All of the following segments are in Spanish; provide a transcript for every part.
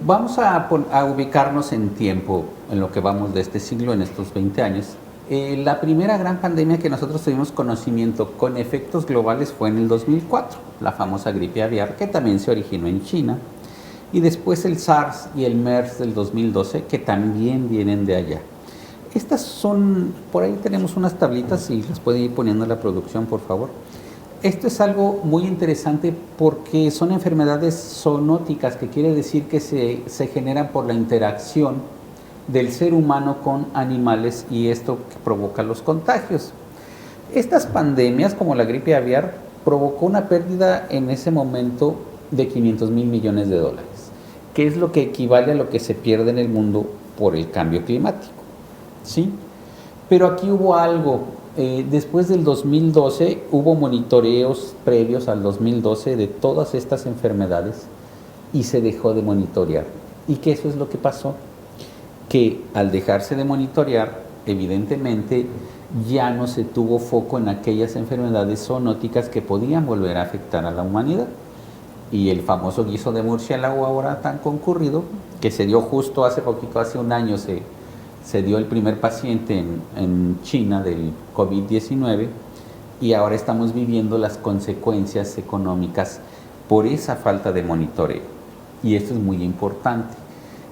Vamos a ubicarnos en tiempo, en lo que vamos de este siglo, en estos 20 años. La primera gran pandemia que nosotros tuvimos conocimiento con efectos globales fue en el 2004, la famosa gripe aviar, que también se originó en China, y después el SARS y el MERS del 2012, que también vienen de allá. Estas son, por ahí tenemos unas tablitas y las puede ir poniendo la producción, por favor. Esto es algo muy interesante porque son enfermedades zoonóticas, que quiere decir que se generan por la interacción del ser humano con animales y esto provoca los contagios. Estas pandemias, como la gripe aviar, provocó una pérdida en ese momento de 500,000 millones de dólares, que es lo que equivale a lo que se pierde en el mundo por el cambio climático, ¿sí? Pero aquí hubo algo. Después del 2012 hubo monitoreos previos al 2012 de todas estas enfermedades y se dejó de monitorear. ¿Y qué eso es lo que pasó? Que al dejarse de monitorear, evidentemente ya no se tuvo foco en aquellas enfermedades zoonóticas que podían volver a afectar a la humanidad. Y el famoso guiso de murciélago ahora tan concurrido, que se dio justo hace poquito, hace un año se dio el primer paciente en China del COVID-19 y ahora estamos viviendo las consecuencias económicas por esa falta de monitoreo. Y esto es muy importante.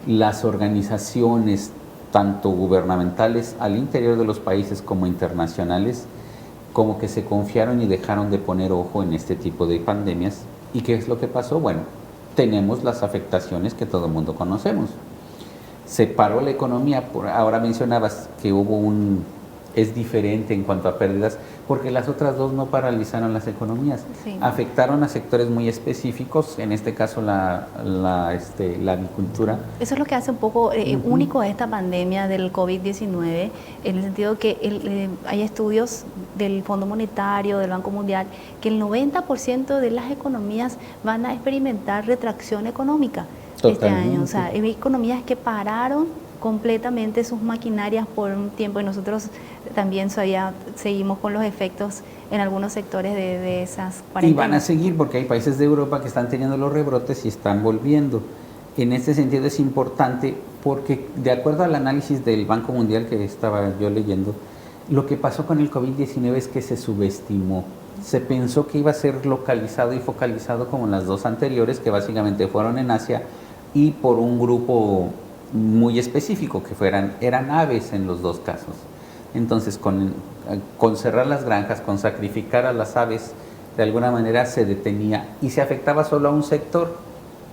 Las organizaciones, tanto gubernamentales al interior de los países como internacionales, como que se confiaron y dejaron de poner ojo en este tipo de pandemias. ¿Y qué es lo que pasó? Bueno, tenemos las afectaciones que todo el mundo conocemos. Se paró la economía, ahora mencionabas que es diferente en cuanto a pérdidas, porque las otras dos no paralizaron las economías, sí. Afectaron a sectores muy específicos, en este caso la avicultura. Eso es lo que hace un poco único a esta pandemia del COVID-19, en el sentido que hay estudios del Fondo Monetario, del Banco Mundial, que el 90% de las economías van a experimentar retracción económica. Totalmente. Este año. O sea, hay economías que pararon completamente sus maquinarias por un tiempo y nosotros también seguimos con los efectos en algunos sectores de esas cuarentenas. Y van a seguir porque hay países de Europa que están teniendo los rebrotes y están volviendo. En este sentido es importante porque de acuerdo al análisis del Banco Mundial que estaba yo leyendo, lo que pasó con el COVID-19 es que se subestimó. Se pensó que iba a ser localizado y focalizado como las dos anteriores, que básicamente fueron en Asia y por un grupo muy específico, que eran aves en los dos casos. Entonces, con cerrar las granjas, con sacrificar a las aves, de alguna manera se detenía y se afectaba solo a un sector,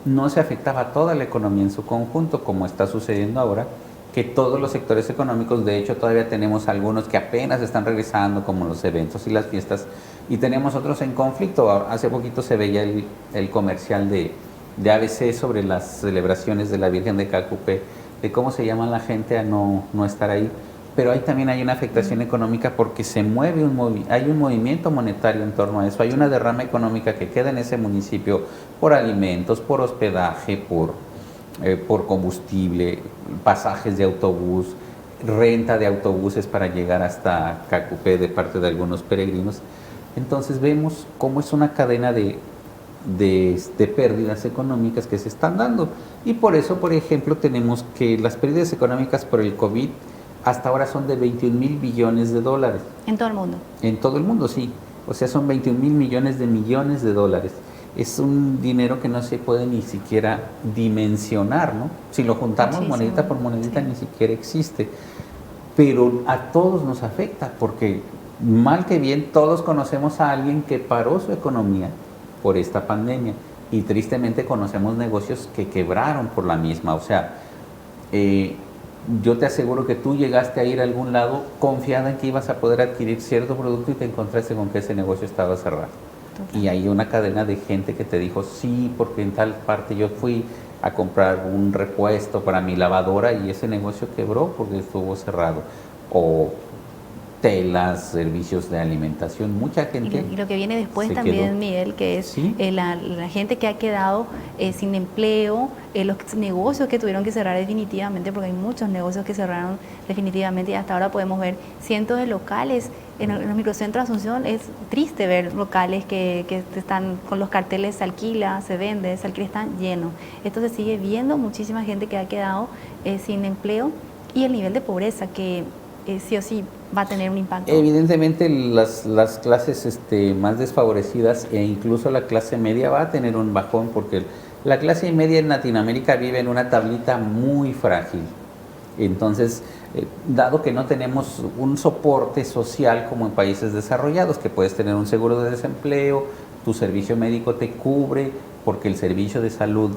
no se afectaba a toda la economía en su conjunto, como está sucediendo ahora, que todos los sectores económicos, de hecho todavía tenemos algunos que apenas están regresando, como los eventos y las fiestas, y tenemos otros en conflicto. Hace poquito se veía el comercial de ABC sobre las celebraciones de la Virgen de Cacupé, de cómo se llama la gente a no estar ahí, pero ahí también hay una afectación económica porque se mueve hay un movimiento monetario en torno a eso, hay una derrama económica que queda en ese municipio por alimentos, por hospedaje, por combustible, pasajes de autobús, renta de autobuses para llegar hasta Cacupé de parte de algunos peregrinos. Entonces vemos cómo es una cadena de pérdidas económicas que se están dando. Y por eso, por ejemplo, tenemos que las pérdidas económicas por el COVID hasta ahora son de 21,000 billones de dólares. ¿En todo el mundo? En todo el mundo, sí. O sea, son 21,000 millones de dólares. Es un dinero que no se puede ni siquiera dimensionar, ¿no? Si lo juntamos muchísimo, monedita por monedita, sí, ni siquiera existe. Pero a todos nos afecta, porque mal que bien todos conocemos a alguien que paró su economía por esta pandemia y tristemente conocemos negocios que quebraron por la misma. O sea, yo te aseguro que tú llegaste a ir a algún lado confiada en que ibas a poder adquirir cierto producto y te encontraste con que ese negocio estaba cerrado. Total. Y hay una cadena de gente que te dijo, sí, porque en tal parte yo fui a comprar un repuesto para mi lavadora y ese negocio quebró porque estuvo cerrado. O telas, servicios de alimentación, mucha gente. Y lo que viene después también, quedó. Miguel, que es ¿sí? La gente que ha quedado sin empleo, los negocios que tuvieron que cerrar definitivamente, porque hay muchos negocios que cerraron definitivamente y hasta ahora podemos ver cientos de locales. En los microcentros de Asunción es triste ver locales que están con los carteles se alquila, se vende, se alquila, están llenos. Esto se sigue viendo, muchísima gente que ha quedado sin empleo y el nivel de pobreza que sí o sí va a tener un impacto. Evidentemente las clases más desfavorecidas e incluso la clase media va a tener un bajón porque la clase media en Latinoamérica vive en una tablita muy frágil. Entonces, dado que no tenemos un soporte social como en países desarrollados, que puedes tener un seguro de desempleo, tu servicio médico te cubre porque el servicio de salud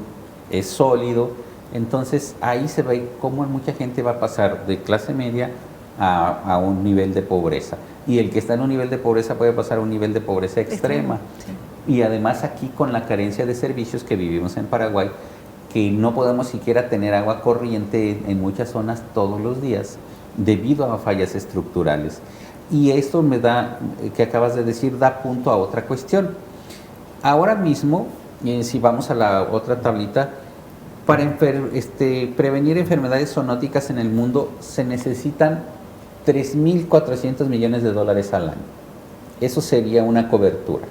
es sólido, entonces ahí se ve cómo mucha gente va a pasar de clase media a un nivel de pobreza. Y el que está en un nivel de pobreza puede pasar a un nivel de pobreza extrema. Sí. Y además aquí con la carencia de servicios que vivimos en Paraguay, que no podemos siquiera tener agua corriente en muchas zonas todos los días debido a fallas estructurales. Y esto me da, que acabas de decir, da punto a otra cuestión. Ahora mismo, si vamos a la otra tablita, para prevenir enfermedades zoonóticas en el mundo se necesitan 3.400 millones de dólares al año. Eso sería una cobertura.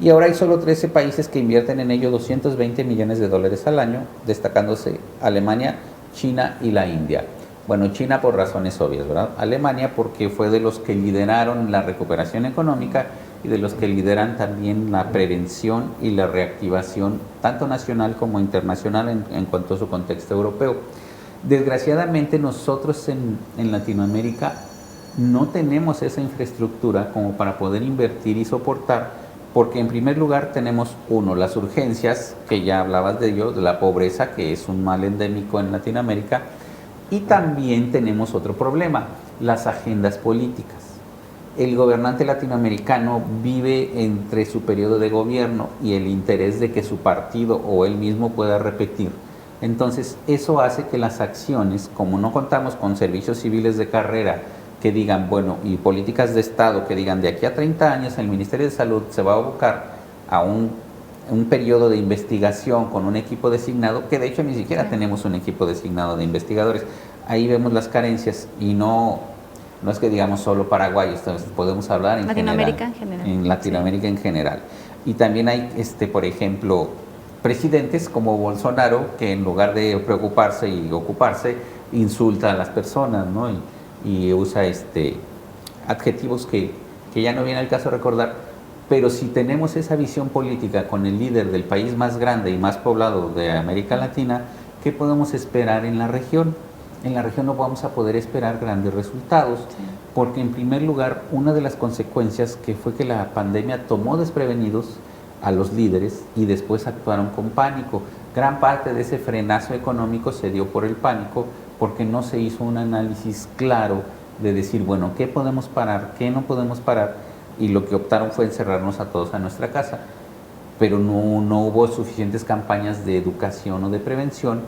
Y ahora hay solo 13 países que invierten en ello 220 millones de dólares al año, destacándose Alemania, China y la India. Bueno, China por razones obvias, ¿verdad? Alemania porque fue de los que lideraron la recuperación económica y de los que lideran también la prevención y la reactivación, tanto nacional como internacional en cuanto a su contexto europeo. Desgraciadamente nosotros en Latinoamérica no tenemos esa infraestructura como para poder invertir y soportar, porque en primer lugar tenemos, uno, las urgencias, que ya hablabas de ello, de la pobreza, que es un mal endémico en Latinoamérica, y también tenemos otro problema, las agendas políticas. El gobernante latinoamericano vive entre su periodo de gobierno y el interés de que su partido o él mismo pueda repetir. Entonces, eso hace que las acciones, como no contamos con servicios civiles de carrera que digan, bueno, y políticas de Estado que digan, de aquí a 30 años el Ministerio de Salud se va a abocar a un periodo de investigación con un equipo designado, que de hecho ni siquiera tenemos un equipo designado de investigadores. Ahí vemos las carencias y no es que digamos solo paraguayos, podemos hablar en Latinoamérica general. En Latinoamérica en general. Y también hay, por ejemplo, presidentes como Bolsonaro, que en lugar de preocuparse y ocuparse, insulta a las personas, ¿no? Y usa adjetivos que ya no viene al caso recordar, pero si tenemos esa visión política con el líder del país más grande y más poblado de América Latina, ¿qué podemos esperar en la región? En la región no vamos a poder esperar grandes resultados, porque en primer lugar, una de las consecuencias que fue que la pandemia tomó desprevenidos a los líderes y después actuaron con pánico. Gran parte de ese frenazo económico se dio por el pánico, porque no se hizo un análisis claro de decir, bueno, ¿qué podemos parar? ¿Qué no podemos parar? Y lo que optaron fue encerrarnos a todos a nuestra casa, pero no hubo suficientes campañas de educación o de prevención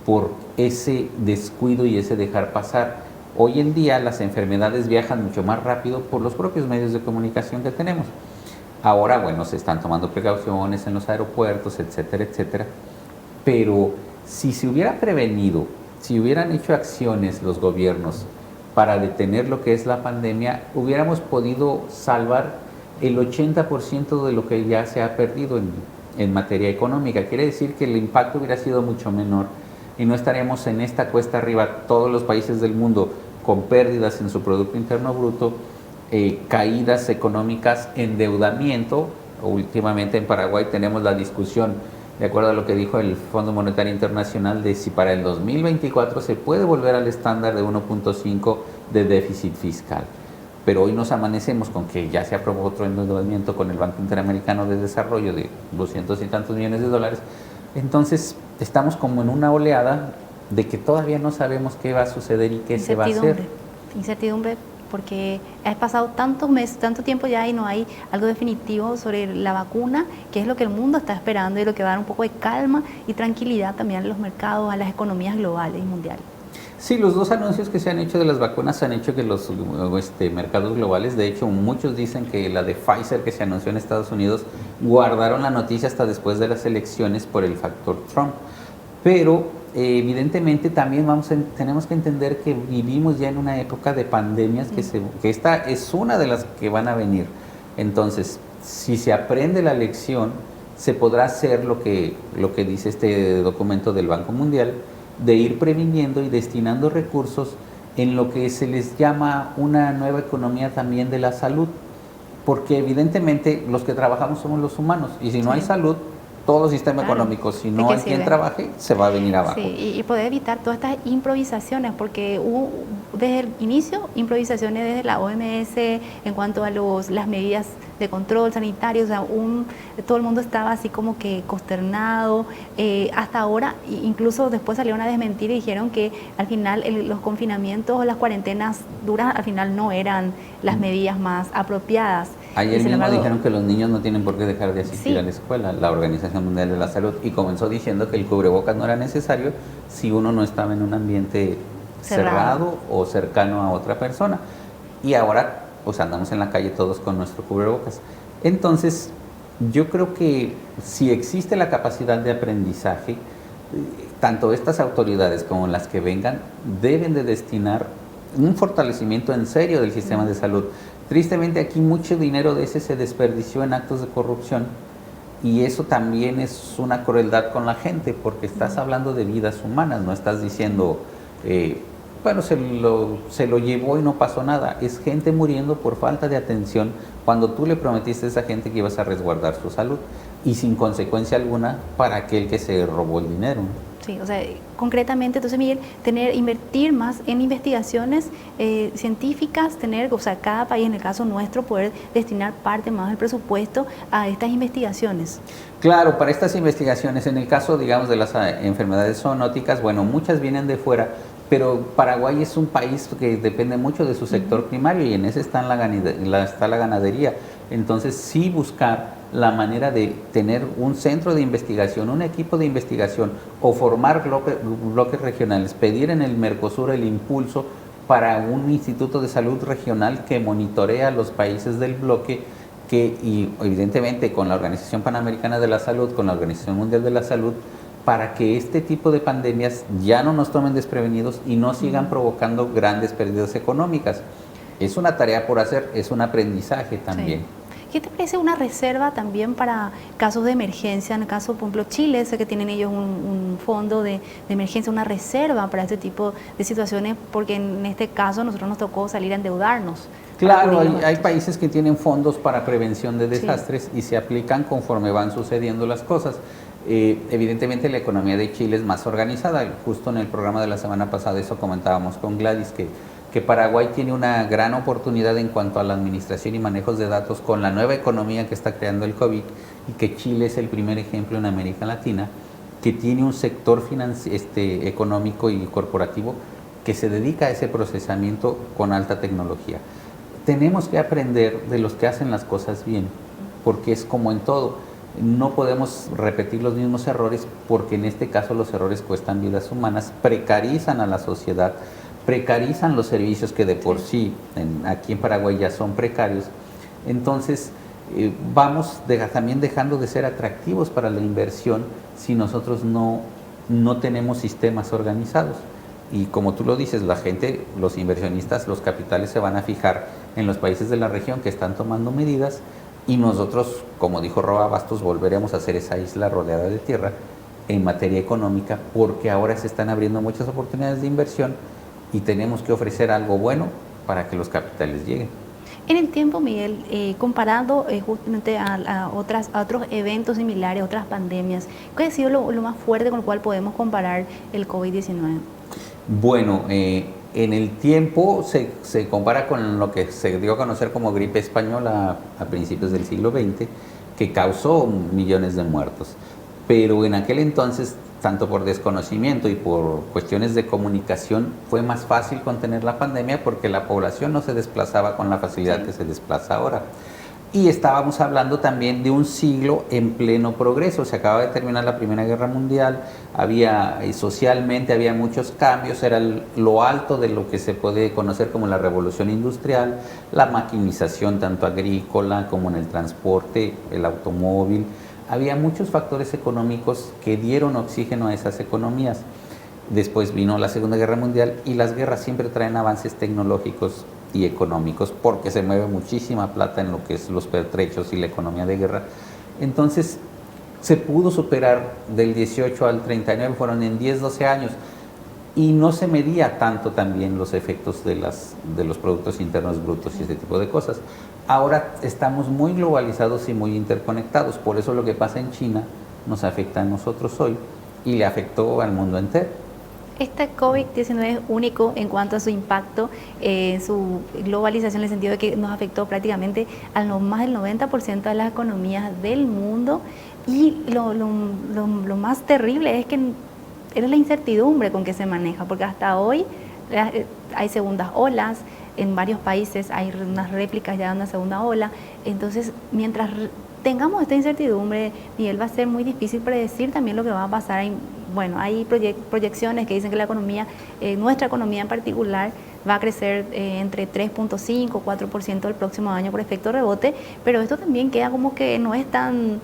por ese descuido y ese dejar pasar. Hoy en día las enfermedades viajan mucho más rápido por los propios medios de comunicación que tenemos. Ahora, bueno, se están tomando precauciones en los aeropuertos, etcétera, etcétera, pero si se hubiera prevenido, si hubieran hecho acciones los gobiernos para detener lo que es la pandemia, hubiéramos podido salvar el 80% de lo que ya se ha perdido en materia económica. Quiere decir que el impacto hubiera sido mucho menor y no estaríamos en esta cuesta arriba, todos los países del mundo con pérdidas en su Producto Interno Bruto, caídas económicas, endeudamiento. Últimamente en Paraguay tenemos la discusión, de acuerdo a lo que dijo el Fondo Monetario Internacional, de si para el 2024 se puede volver al estándar de 1.5 de déficit fiscal. Pero hoy nos amanecemos con que ya se aprobó otro endeudamiento con el Banco Interamericano de Desarrollo de 200 y tantos millones de dólares. Entonces estamos como en una oleada de que todavía no sabemos qué va a suceder y qué se va a hacer. Incertidumbre, porque ha pasado tantos meses, tanto tiempo ya y no hay algo definitivo sobre la vacuna, que es lo que el mundo está esperando y lo que va a dar un poco de calma y tranquilidad también a los mercados, a las economías globales y mundiales. Sí, los dos anuncios que se han hecho de las vacunas han hecho que los mercados globales, de hecho muchos dicen que la de Pfizer que se anunció en Estados Unidos, guardaron la noticia hasta después de las elecciones por el factor Trump. Pero evidentemente también tenemos que entender que vivimos ya en una época de pandemias, que esta es una de las que van a venir. Entonces, si se aprende la lección, se podrá hacer lo que dice este documento del Banco Mundial, de ir previniendo y destinando recursos en lo que se les llama una nueva economía también de la salud, porque evidentemente los que trabajamos somos los humanos, y si no hay salud, todo sistema económico, si no hay quien trabaje, se va a venir abajo. Sí, y poder evitar todas estas improvisaciones, porque hubo desde el inicio improvisaciones desde la OMS en cuanto a las medidas de control sanitario, o sea, todo el mundo estaba así como que consternado, hasta ahora, incluso después salieron a desmentir y dijeron que al final los confinamientos o las cuarentenas duras al final no eran las medidas más apropiadas. Ayer mismo dijeron que los niños no tienen por qué dejar de asistir a la escuela, la Organización Mundial de la Salud, y comenzó diciendo que el cubrebocas no era necesario si uno no estaba en un ambiente cerrado o cercano a otra persona. Y ahora pues andamos en la calle todos con nuestro cubrebocas. Entonces, yo creo que si existe la capacidad de aprendizaje, tanto estas autoridades como las que vengan deben de destinar un fortalecimiento en serio del sistema de salud. Tristemente aquí mucho dinero de ese se desperdició en actos de corrupción, y eso también es una crueldad con la gente, porque estás hablando de vidas humanas, no estás diciendo, bueno, se lo llevó y no pasó nada. Es gente muriendo por falta de atención cuando tú le prometiste a esa gente que ibas a resguardar su salud, y sin consecuencia alguna para aquel que se robó el dinero. Sí, o sea, concretamente, entonces, Miguel, invertir más en investigaciones científicas, o sea, cada país, en el caso nuestro, poder destinar parte más del presupuesto a estas investigaciones. Claro, para estas investigaciones, en el caso, digamos, de las enfermedades zoonóticas, bueno, muchas vienen de fuera, pero Paraguay es un país que depende mucho de su sector primario, y en ese está la ganadería. Entonces, sí buscar la manera de tener un centro de investigación, un equipo de investigación, o formar bloques regionales, pedir en el Mercosur el impulso para un instituto de salud regional que monitorea a los países del bloque, y evidentemente con la Organización Panamericana de la Salud, con la Organización Mundial de la Salud, para que este tipo de pandemias ya no nos tomen desprevenidos y no sigan provocando grandes pérdidas económicas. Es una tarea por hacer, es un aprendizaje también. Sí. ¿Qué te parece una reserva también para casos de emergencia? En el caso, por ejemplo, Chile, sé que tienen ellos un fondo de emergencia, una reserva para este tipo de situaciones, porque en este caso nosotros nos tocó salir a endeudarnos. Claro, hay países que tienen fondos para prevención de desastres, y se aplican conforme van sucediendo las cosas. Evidentemente la economía de Chile es más organizada. Justo en el programa de la semana pasada eso comentábamos con Gladys, que Paraguay tiene una gran oportunidad en cuanto a la administración y manejos de datos con la nueva economía que está creando el COVID, y que Chile es el primer ejemplo en América Latina que tiene un sector económico y corporativo que se dedica a ese procesamiento con alta tecnología. Tenemos que aprender de los que hacen las cosas bien, porque es como en todo, no podemos repetir los mismos errores, porque en este caso los errores cuestan vidas humanas, precarizan a la sociedad, precarizan los servicios que de por sí aquí en Paraguay ya son precarios. Entonces vamos también dejando de ser atractivos para la inversión si nosotros no tenemos sistemas organizados. Y como tú lo dices, la gente, los inversionistas, los capitales se van a fijar en los países de la región que están tomando medidas, y nosotros, como dijo Roa Bastos, volveremos a ser esa isla rodeada de tierra en materia económica, porque ahora se están abriendo muchas oportunidades de inversión y tenemos que ofrecer algo bueno para que los capitales lleguen. En el tiempo, Miguel, comparado justamente a otros eventos similares, otras pandemias, ¿cuál ha sido lo más fuerte con lo cual podemos comparar el COVID-19? Bueno, en el tiempo se compara con lo que se dio a conocer como gripe española a principios del siglo XX, que causó millones de muertos. Pero en aquel entonces, tanto por desconocimiento y por cuestiones de comunicación, fue más fácil contener la pandemia porque la población no se desplazaba con la facilidad que se desplaza ahora. Y estábamos hablando también de un siglo en pleno progreso. Se acaba de terminar la Primera Guerra Mundial, socialmente había muchos cambios, era lo alto de lo que se puede conocer como la revolución industrial, la maquinización tanto agrícola como en el transporte, el automóvil. Había muchos factores económicos que dieron oxígeno a esas economías. Después vino la Segunda Guerra Mundial y las guerras siempre traen avances tecnológicos y económicos porque se mueve muchísima plata en lo que es los pertrechos y la economía de guerra. Entonces se pudo superar del 18 al 39, fueron en 10, 12 años, y no se medía tanto también los efectos de los productos internos brutos y ese tipo de cosas. Ahora estamos muy globalizados y muy interconectados, por eso lo que pasa en China nos afecta a nosotros hoy y le afectó al mundo entero. Este COVID-19 es único en cuanto a su impacto, su globalización, en el sentido de que nos afectó prácticamente a más del 90% de las economías del mundo. Y lo más terrible es que es la incertidumbre con que se maneja, porque hasta hoy hay segundas olas, en varios países hay unas réplicas ya de una segunda ola. Entonces, mientras tengamos esta incertidumbre, Miguel, va a ser muy difícil predecir también lo que va a pasar. Bueno, hay proyecciones que dicen que la economía, nuestra economía en particular, va a crecer entre 3.5 4% el próximo año por efecto rebote, pero esto también queda como que no es tan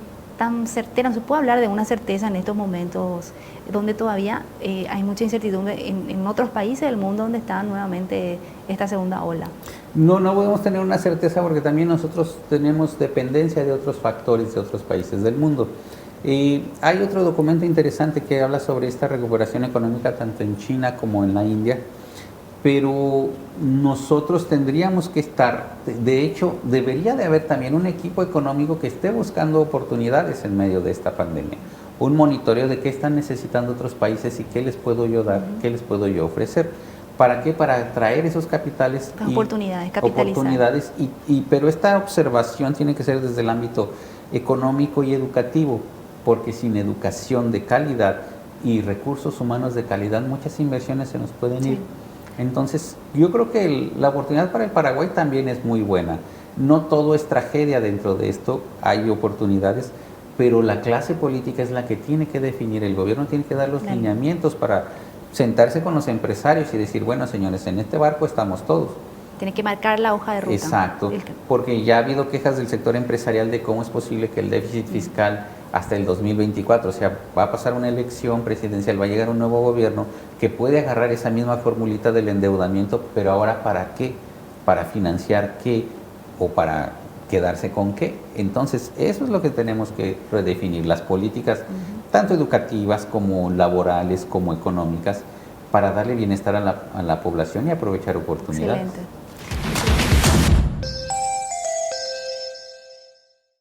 certera. No se puede hablar de una certeza en estos momentos donde todavía hay mucha incertidumbre en otros países del mundo donde está nuevamente esta segunda ola. No podemos tener una certeza porque también nosotros tenemos dependencia de otros factores de otros países del mundo. Hay otro documento interesante que habla sobre esta recuperación económica tanto en China como en la India, pero nosotros tendríamos que estar, de hecho, debería de haber también un equipo económico que esté buscando oportunidades en medio de esta pandemia, un monitoreo de qué están necesitando otros países y qué les puedo yo dar, qué les puedo yo ofrecer. ¿Para qué? Para atraer esos capitales. Oportunidades, capitalizar. Oportunidades, pero esta observación tiene que ser desde el ámbito económico y educativo, porque sin educación de calidad y recursos humanos de calidad, muchas inversiones se nos pueden ir. Entonces, yo creo que la oportunidad para el Paraguay también es muy buena. No todo es tragedia dentro de esto, hay oportunidades, pero la clase política es la que tiene que definir, el gobierno tiene que dar los lineamientos para sentarse con los empresarios y decir, bueno, señores, en este barco estamos todos. Tiene que marcar la hoja de ruta. Exacto, porque ya ha habido quejas del sector empresarial de cómo es posible que el déficit fiscal hasta el 2024, o sea, va a pasar una elección presidencial, va a llegar un nuevo gobierno que puede agarrar esa misma formulita del endeudamiento, pero ahora ¿para qué? ¿Para financiar qué? ¿O para quedarse con qué? Entonces, eso es lo que tenemos que redefinir, las políticas, tanto educativas como laborales, como económicas, para darle bienestar a la población y aprovechar oportunidades. Excelente.